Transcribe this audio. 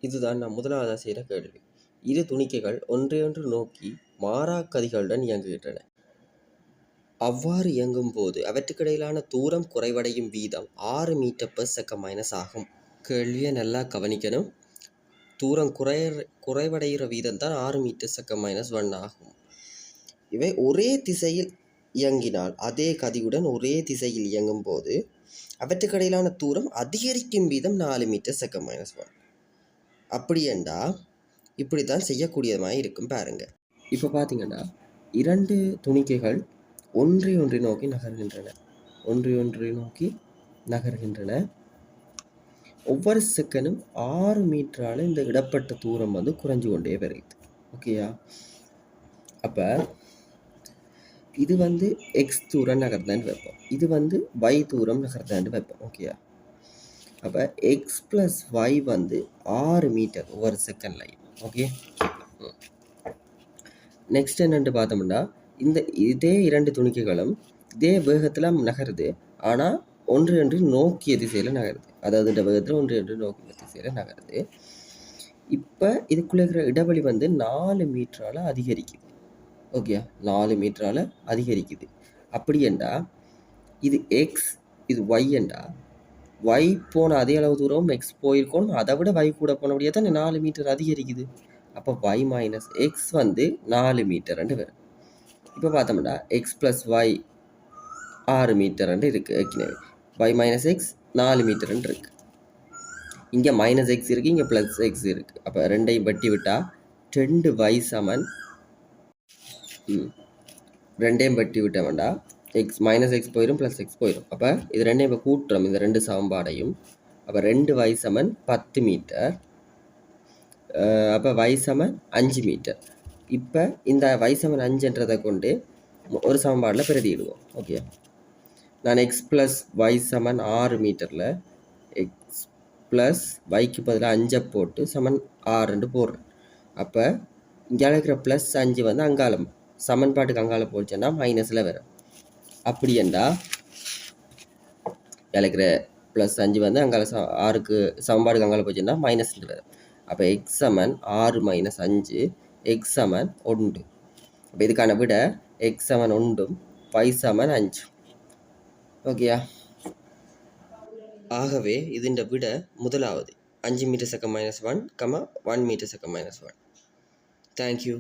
இதுதான் நான் முதலாவதாக செய்கிற கேள்வி. இரு துணிக்கைகள் ஒன்றையொன்று நோக்கி மாறா கதிகளுடன் இயங்குகின்றன. அவ்வாறு இயங்கும் போது அவற்றுக்கிடையிலான தூரம் குறைவடையும் வீதம் 6 மீட்டர்/s ஆகும். கேள்வியை நல்லா கவனிக்கணும். தூரம் குறைவடைகிற வீதம் தான் 6 மீட்டர்/s ஆகும். இவை ஒரே திசையில் இயங்கினால், அதே கதியுடன் ஒரே திசையில் இயங்கும் போது அவற்றுக்கிடையிலான தூரம் அதிகரிக்கும் வீதம் 4 மீட்டர்/s. அப்படி என்றால் இப்படி தான் செய்யக்கூடியதுமாக இருக்கும். பாருங்க, இப்போ பார்த்தீங்கன்னா 2 துணிக்கைகள் ஒன்றை நோக்கி நகர்கின்றன. ஒவ்வொரு செகண்டும் 6 மீட்டரால் இந்த இடப்பட்ட தூரம் குறைஞ்சு கொண்டே வருது. ஓகேயா? அப்போ இது எக்ஸ் தூரம் நகர்ந்தான்னு வைப்போம், இது y தூரம் நகர்ந்தான்னு வைப்போம். ஓகேயா? அப்போ எக்ஸ் ப்ளஸ் ஒய் 6 மீட்டர் ஒவ்வொரு செகண்ட்லையும். ஓகே, நெக்ஸ்ட் என்னென்று பார்த்தோம்னா, இதே 2 துணிக்கைகளும் இதே வேகத்தில் நகருது. ஆனால் ஒன்று நோக்கிய திசையில் நகருது. அதாவது இந்த வேகத்தில் ஒன்று நோக்கிய திசையில் நகருது. இப்போ இதுக்குள்ளே இருக்கிற இடைவெளி 4 மீட்டரால் அதிகரிக்குது. ஓகே, 4 மீட்டரால் அதிகரிக்குது. அப்படி என்றால் இது எக்ஸ், இது ஒய் என்றால் ஒய் போன அதே அளவு தூரம் எக்ஸ் போயிருக்கணும். அதை விட y கூட போனபடியே தான் 4 மீட்டர் அதிகரிக்குது. அப்போ y மைனஸ் எக்ஸ் 4 மீட்டர் வரும். இப்போ பார்த்தோம்னா எக்ஸ் ப்ளஸ் ஒய் 6 மீட்டர் இருக்குது. ஏற்கனவே y மைனஸ் எக்ஸ் 4 மீட்டர் இருக்குது. இங்கே மைனஸ் எக்ஸ் இருக்குது, இங்கே ப்ளஸ் எக்ஸ் இருக்குது. அப்போ ரெண்டையும் வெட்டி விட்டால் 2y சமன், ரெண்டையும் வெட்டி விட்ட வேண்டாம், எக்ஸ் மைனஸ் எக்ஸ் போயிடும், ப்ளஸ் எக்ஸ் போயிடும். அப்போ இது ரெண்டையும் இப்போ கூட்டுறோம், இந்த 2 சமன்பாடையும். அப்போ 2y சமன் 10 மீட்டர். அப்போ y சமன் 5 மீட்டர். இப்போ இந்த y சமன் 5ன்றதை கொண்டு ஒரு சமன்பாடில் பிரதியிடுவோம். ஓகே, நான் எக்ஸ் ப்ளஸ் ஒய் சமன் 6 மீட்டரில் எக்ஸ் ப்ளஸ் ஒய்க்கு பதிலாக 5 போட்டு சமன் 6 போடுறேன். அப்போ இங்கே இருக்கிற ப்ளஸ் 5 அங்காலம் சமன்பாட்டுக்கு அங்கால போச்சுன்னா மைனஸில் வரும். அப்படி என்றால் இருக்கிற ப்ளஸ் 5 அங்கால 6க்கு சமன்பாடுக்கு அங்கால போச்சுன்னா மைனஸ் வரும். அப்போ எக்ஸ் சமன் 6 மைனஸ் 5, எக்ஸ் சமன் 1. அப்போ இதுக்கான விட எக்ஸ் சமன் 1, y சமன் 5. ஓகேயா? ஆகவே இதன் விட முதலாவது 5 மீட்டர்/s-1, 1 மீட்டர்/s-1. தேங்க்யூ.